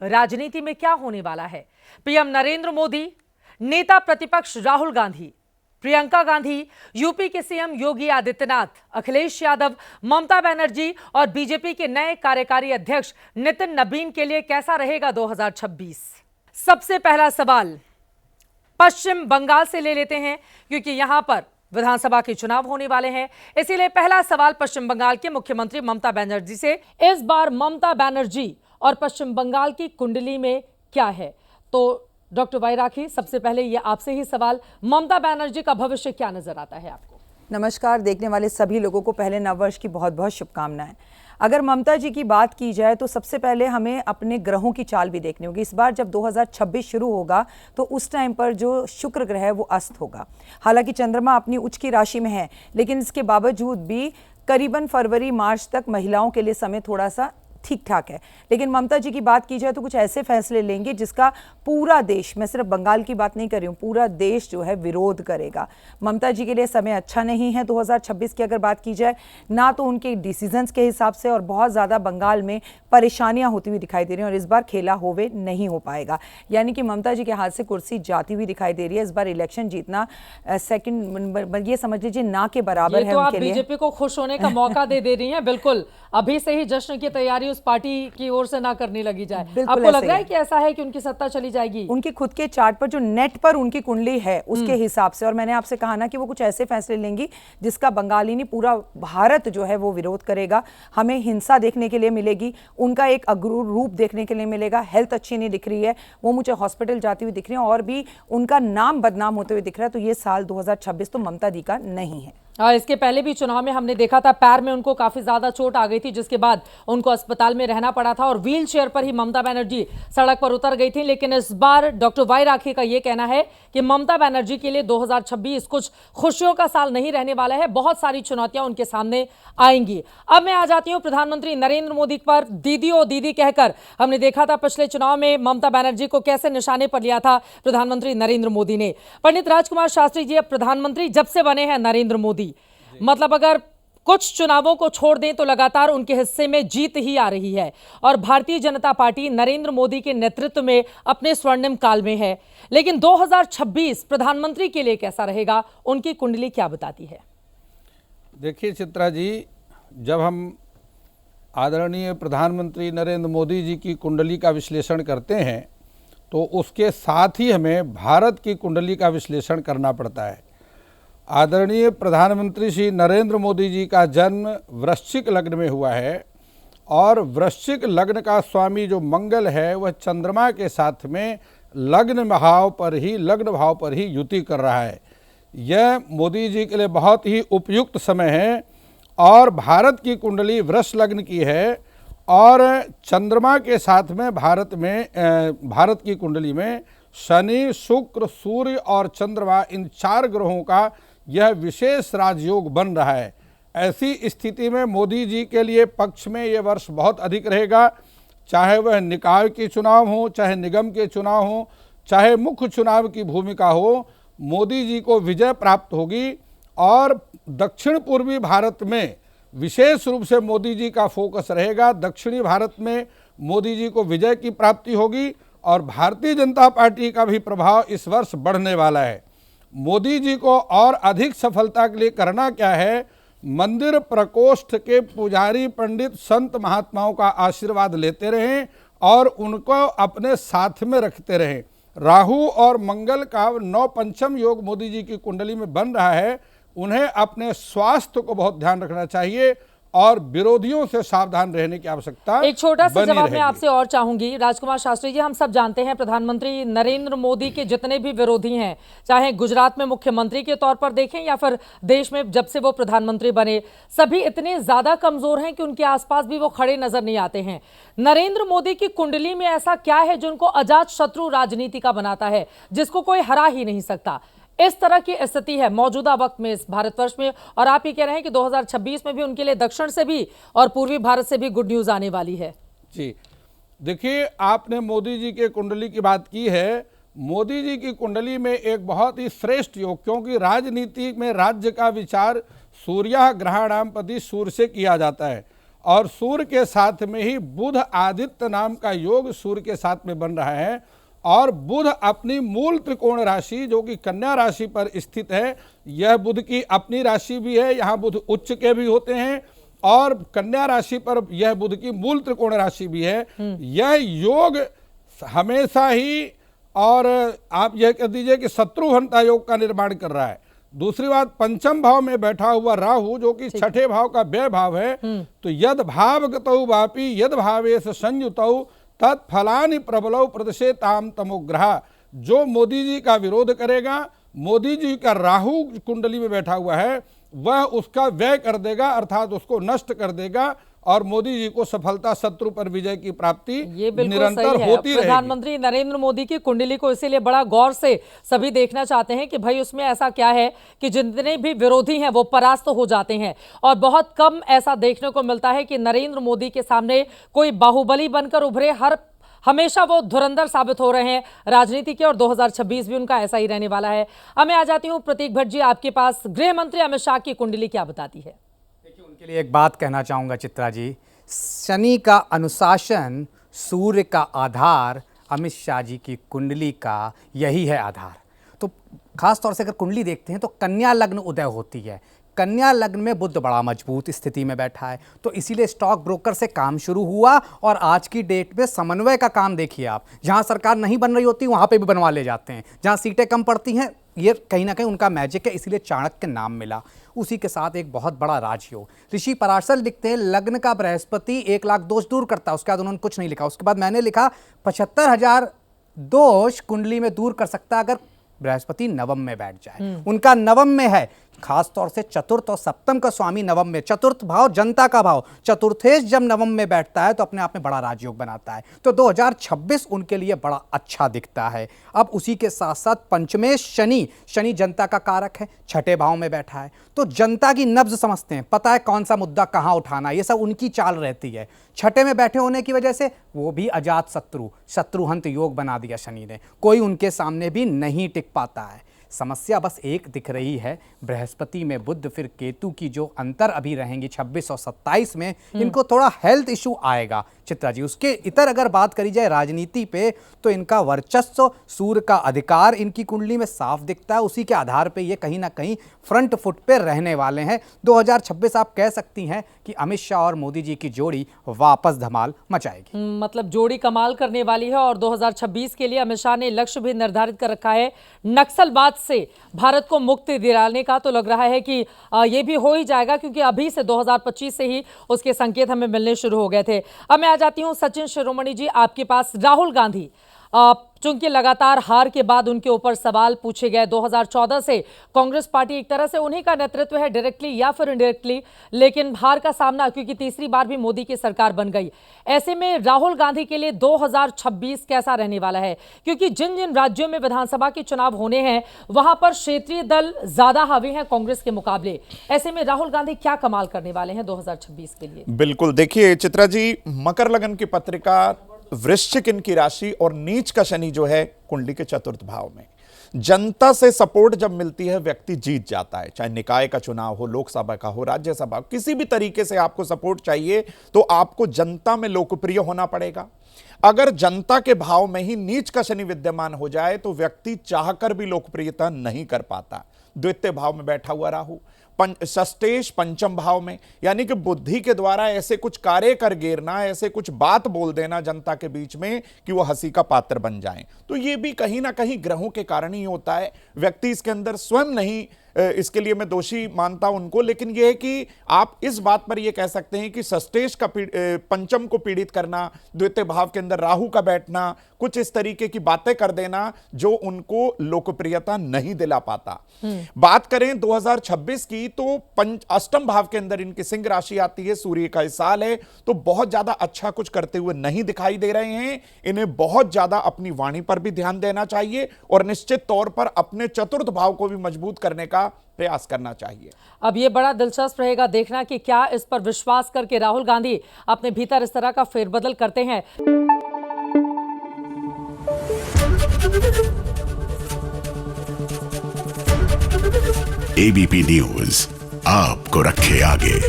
राजनीति में क्या होने वाला है। पीएम नरेंद्र मोदी, नेता प्रतिपक्ष राहुल गांधी, प्रियंका गांधी, यूपी के सीएम योगी आदित्यनाथ, अखिलेश यादव, ममता बनर्जी और बीजेपी के नए कार्यकारी अध्यक्ष नितिन नबीन के लिए कैसा रहेगा 2026। सबसे पहला सवाल पश्चिम बंगाल से ले लेते हैं, क्योंकि यहां पर विधानसभा के चुनाव होने वाले हैं। इसीलिए पहला सवाल पश्चिम बंगाल के मुख्यमंत्री ममता बनर्जी से। इस बार ममता बनर्जी और पश्चिम बंगाल की कुंडली में क्या है? तो डॉक्टर वाई राखी, सबसे पहले ये आपसे ही सवाल, ममता बनर्जी का भविष्य क्या नजर आता है आपको? नमस्कार, देखने वाले सभी लोगों को पहले नववर्ष की बहुत बहुत शुभकामनाएं। अगर ममता जी की बात की जाए तो सबसे पहले हमें अपने ग्रहों की चाल भी देखनी होगी। इस बार जब 2026 शुरू होगा तो उस टाइम पर जो शुक्र ग्रह है वो अस्त होगा। हालांकि चंद्रमा अपनी उच्च की राशि में है, लेकिन इसके बावजूद भी करीबन फरवरी मार्च तक महिलाओं के लिए समय थोड़ा सा ठीक ठाक है। लेकिन ममता जी की बात की जाए तो कुछ ऐसे फैसले लेंगे जिसका पूरा देश, मैं सिर्फ बंगाल की बात नहीं कर रही हूँ, पूरा देश जो है विरोध करेगा। ममता जी के लिए समय अच्छा नहीं है 2026 की अगर बात की जाए, ना तो उनके डिसीजंस के हिसाब से, और बहुत ज़्यादा बंगाल में परेशानियां होती हुई दिखाई दे रही हैं और इस बार खेला होवे नहीं हो पाएगा। यानी कि ममता जी के हाथ से कुर्सी जाती हुई दिखाई दे रही है। इस बार इलेक्शन जीतना सेकंड, ये समझ लीजिए ना के बराबर है उनके लिए। बीजेपी को खुश होने का मौका दे रही हैं। बिल्कुल, अभी से ही जश्न की तैयारी उस पार्टी की ओर से ना करने लगी जाए। आपको लग रहा है कि ऐसा है कि उनकी सत्ता चली जाएगी? उनके खुद के चार्ट पर जो नेट पर उनकी कुंडली है उसके हिसाब से, और मैंने आपसे कहा ना कि वो कुछ ऐसे फैसले लेंगी जिसका बंगाली नहीं पूरा भारत जो है वो विरोध करेगा। हमें हिंसा देखने के लिए मिलेगी, उनका एक अग्रूर रूप देखने के लिए मिलेगा। हेल्थ अच्छी नहीं दिख रही है, वो मुझे हॉस्पिटल जाती हुई दिख रही है और भी उनका नाम बदनाम होते हुए दिख रहा है। तो ये साल 2026 तो ममता दी का नहीं है। इसके पहले भी चुनाव में हमने देखा था, पैर में उनको काफी ज्यादा चोट आ गई थी, जिसके बाद उनको अस्पताल में रहना पड़ा था और व्हील चेयर पर ही ममता बनर्जी सड़क पर उतर गई थी। लेकिन इस बार डॉक्टर वाई राखी का यह कहना है कि ममता बनर्जी के लिए 2026 कुछ खुशियों का साल नहीं रहने वाला है, बहुत सारी चुनौतियां उनके सामने आएंगी। अब मैं आ जाती हूं प्रधानमंत्री नरेंद्र मोदी पर। दीदी ओ दीदी कहकर हमने देखा था पिछले चुनाव में ममता बनर्जी को कैसे निशाने पर लिया था प्रधानमंत्री नरेंद्र मोदी ने। पंडित राजकुमार शास्त्री जी अब प्रधानमंत्री जब से बने हैं नरेंद्र मोदी, मतलब अगर कुछ चुनावों को छोड़ दें तो लगातार उनके हिस्से में जीत ही आ रही है और भारतीय जनता पार्टी नरेंद्र मोदी के नेतृत्व में अपने स्वर्णिम काल में है। लेकिन 2026 प्रधानमंत्री के लिए कैसा रहेगा, उनकी कुंडली क्या बताती है? देखिए चित्रा जी, जब हम आदरणीय प्रधानमंत्री नरेंद्र मोदी जी की कुंडली का विश्लेषण करते हैं तो उसके साथ ही हमें भारत की कुंडली का विश्लेषण करना पड़ता है। आदरणीय प्रधानमंत्री श्री नरेंद्र मोदी जी का जन्म वृश्चिक लग्न में हुआ है और वृश्चिक लग्न का स्वामी जो मंगल है वह चंद्रमा के साथ में लग्न भाव पर ही युति कर रहा है। यह मोदी जी के लिए बहुत ही उपयुक्त समय है और भारत की कुंडली वृष लग्न की है और चंद्रमा के साथ में भारत की कुंडली में शनि, शुक्र, सूर्य और चंद्रमा, इन 4 ग्रहों का यह विशेष राजयोग बन रहा है। ऐसी स्थिति में मोदी जी के लिए पक्ष में यह वर्ष बहुत अधिक रहेगा, चाहे वह निकाय के चुनाव हो, चाहे निगम के चुनाव हो, चाहे मुख्य चुनाव की भूमिका हो, मोदी जी को विजय प्राप्त होगी। और दक्षिण पूर्वी भारत में विशेष रूप से मोदी जी का फोकस रहेगा। दक्षिणी भारत में मोदी जी को विजय की प्राप्ति होगी और भारतीय जनता पार्टी का भी प्रभाव इस वर्ष बढ़ने वाला है। मोदी जी को और अधिक सफलता के लिए करना क्या है, मंदिर प्रकोष्ठ के पुजारी, पंडित, संत, महात्माओं का आशीर्वाद लेते रहें और उनको अपने साथ में रखते रहें। राहु और मंगल का 9 पंचम योग मोदी जी की कुंडली में बन रहा है। उन्हें अपने स्वास्थ्य को बहुत ध्यान रखना चाहिए और विरोधियों से सावधान रहने की आवश्यकता। एक छोटा सा जवाब मैं आपसे और चाहूंगी राजकुमार शास्त्री जी। हम सब जानते हैं प्रधानमंत्री नरेंद्र मोदी के जितने भी विरोधी हैं, चाहे गुजरात में मुख्यमंत्री के तौर पर देखें या फिर देश में जब से वो प्रधानमंत्री बने, सभी इतने ज्यादा कमजोर हैं कि उनके आसपास भी वो खड़े नजर नहीं आते हैं। नरेंद्र मोदी की कुंडली में ऐसा क्या है जो उनको अजात शत्रु राजनीति का बनाता है, जिसको कोई हरा ही नहीं सकता? इस तरह की स्थिति है मौजूदा वक्त में इस भारतवर्ष में, और आप ये कह रहे हैं कि 2026 में भी उनके लिए दक्षिण से भी और पूर्वी भारत से भी गुड न्यूज आने वाली है। जी देखिए, आपने मोदी जी के कुंडली की बात की है। मोदी जी की कुंडली में एक बहुत ही श्रेष्ठ योग, क्योंकि राजनीति में राज्य का विचार सूर्य ग्रहणामपति सूर्य से किया जाता है और सूर्य के साथ में ही बुध आदित्य नाम का योग सूर्य के साथ में बन रहा है। और बुध अपनी मूल त्रिकोण राशि जो कि कन्या राशि पर स्थित है, यह बुध की अपनी राशि भी है, यहाँ बुध उच्च के भी होते हैं और कन्या राशि पर यह बुध की मूल त्रिकोण राशि भी है। यह योग हमेशा ही, और आप यह कह दीजिए कि शत्रुहंता योग का निर्माण कर रहा है। दूसरी बात, पंचम भाव में बैठा हुआ राहु जो कि छठे भाव का व्यय भाव है, तो यद भावगतौ वापि यद भावेश संयुतौ तत्फलानि प्रबलौ प्रदशेताम तमोग्रह। जो मोदी जी का विरोध करेगा, मोदी जी का राहु कुंडली में बैठा हुआ है, वह उसका व्यय कर देगा, अर्थात उसको नष्ट कर देगा और मोदी जी को सफलता, शत्रु पर विजय की प्राप्ति निरंतर होती रहेगी। प्रधानमंत्री नरेंद्र मोदी की कुंडली को इसीलिए बड़ा गौर से सभी देखना चाहते हैं कि भाई उसमें ऐसा क्या है कि जितने भी विरोधी हैं वो परास्त हो जाते हैं। और बहुत कम ऐसा देखने को मिलता है कि नरेंद्र मोदी के सामने कोई बाहुबली बनकर उभरे। हमेशा वो धुरंधर साबित हो रहे हैं राजनीति के, और 2026 भी उनका ऐसा ही रहने वाला है। अब मैं आ जाती हूँ प्रतीक भट्ट जी, आपके पास गृह मंत्री अमित शाह की कुंडली क्या बताती है? उनके लिए एक बात कहना चाहूँगा चित्रा जी, शनि का अनुशासन, सूर्य का आधार, अमित शाह जी की कुंडली का यही है आधार। तो खास तौर से अगर कुंडली देखते हैं तो कन्या लग्न उदय होती है। कन्या लग्न में बुध बड़ा मजबूत स्थिति में बैठा है, तो इसीलिए स्टॉक ब्रोकर से काम शुरू हुआ और आज की डेट में समन्वय का काम देखिए आप, जहां सरकार नहीं बन रही होती वहां पे भी बनवा ले जाते हैं, जहां सीटें कम पड़ती हैं, ये कहीं ना कहीं उनका मैजिक है, इसीलिए चाणक्य नाम मिला। उसी के साथ एक बहुत बड़ा राजयोग, ऋषि पराशर लिखते हैं लग्न का बृहस्पति 1 लाख दोष दूर करता है। उसके बाद उन्होंने कुछ नहीं लिखा। उसके बाद मैंने लिखा 75,000 दोष कुंडली में दूर कर सकता है अगर बृहस्पति नवम में बैठ जाए। उनका नवम में है, खास तौर से चतुर्थ और सप्तम का स्वामी नवम में, चतुर्थ भाव जनता का भाव, चतुर्थेश जब नवम में बैठता है तो अपने आप में बड़ा राजयोग बनाता है। तो 2026 उनके लिए बड़ा अच्छा दिखता है। अब उसी के साथ साथ पंचमेश शनि, शनि जनता का कारक है, छठे भाव में बैठा है, तो जनता की नब्ज समझते हैं, पता है कौन सा मुद्दा कहां उठाना, ये सब उनकी चाल रहती है। छठे में बैठे होने की वजह से वो भी अजात शत्रु, शत्रुहंत योग बना दिया शनि ने, कोई उनके सामने भी नहीं टिक पाता है। समस्या बस एक दिख रही है, बृहस्पति में बुध फिर केतु की जो अंतर अभी रहेंगी 26 और 27 में, इनको थोड़ा हेल्थ इशू आएगा चित्रा जी। उसके इतर अगर बात करी जाए राजनीति पे तो इनका वर्चस्व, सूर्य का अधिकार इनकी कुंडली में साफ दिखता है, उसी के आधार पे ये कहीं ना कहीं फ्रंट फुट पे रहने वाले हैं। 2026 आप कह सकती हैं कि अमित शाह और मोदी जी की जोड़ी वापस धमाल मचाएगी। मतलब जोड़ी कमाल करने वाली है। और 2026 के लिए अमित शाह ने लक्ष्य भी निर्धारित कर रखा है नक्सलवाद से भारत को मुक्ति दिलाने का। तो लग रहा है कि ये भी हो ही जाएगा, क्योंकि अभी से 2025 से ही उसके संकेत हमें मिलने शुरू हो गए थे। अब मैं आ जाती हूं सचिन शिरोमणि जी आपके पास। राहुल गांधी, चूंकि लगातार हार के बाद उनके ऊपर सवाल पूछे गए, 2014 से कांग्रेस पार्टी एक तरह से उन्हीं का नेतृत्व है डायरेक्टली या फिर इनडायरेक्टली, लेकिन हार का सामना क्योंकि तीसरी बार भी मोदी की सरकार बन गई। ऐसे में राहुल गांधी के लिए 2026 कैसा रहने वाला है? क्योंकि जिन जिन राज्यों में विधानसभा के चुनाव होने हैं वहां पर क्षेत्रीय दल ज्यादा हावी हैं कांग्रेस के मुकाबले। ऐसे में राहुल गांधी क्या कमाल करने वाले हैं 2026 के लिए? बिल्कुल, देखिए चित्रा जी, मकर लगन की पत्रिका, वृश्चिक इनकी राशि और नीच का शनि जो है कुंडली के चतुर्थ भाव में। जनता से सपोर्ट जब मिलती है व्यक्ति जीत जाता है, चाहे निकाय का चुनाव हो, लोकसभा का हो, राज्यसभा, किसी भी तरीके से आपको सपोर्ट चाहिए तो आपको जनता में लोकप्रिय होना पड़ेगा। अगर जनता के भाव में ही नीच का शनि विद्यमान हो जाए तो व्यक्ति चाहकर भी लोकप्रियता नहीं कर पाता। द्वितीय भाव में बैठा हुआ राहु, षष्ठेश पंचम भाव में, यानी कि बुद्धि के द्वारा ऐसे कुछ कार्य कर गिरना, ऐसे कुछ बात बोल देना जनता के बीच में कि वो हंसी का पात्र बन जाएं। तो ये भी कहीं ना कहीं ग्रहों के कारण ही होता है। व्यक्ति इसके अंदर स्वयं नहीं, इसके लिए मैं दोषी मानता हूं उनको, लेकिन यह है कि आप इस बात पर यह कह सकते हैं कि षष्ठेश का पंचम को पीड़ित करना, द्वितीय भाव के अंदर राहु का बैठना, कुछ इस तरीके की बातें कर देना जो उनको लोकप्रियता नहीं दिला पाता। बात करें 2026 की तो अष्टम भाव के अंदर इनकी सिंह राशि आती है, सूर्य का इस साल है, तो बहुत ज्यादा अच्छा कुछ करते हुए नहीं दिखाई दे रहे हैं। इन्हें बहुत ज्यादा अपनी वाणी पर भी ध्यान देना चाहिए और निश्चित तौर पर अपने चतुर्थ भाव को भी मजबूत करने का प्रयास करना चाहिए। अब ये बड़ा दिलचस्प रहेगा देखना कि क्या इस पर विश्वास करके राहुल गांधी अपने भीतर इस तरह का फेरबदल करते हैं। एबीपी न्यूज आपको रखे आगे।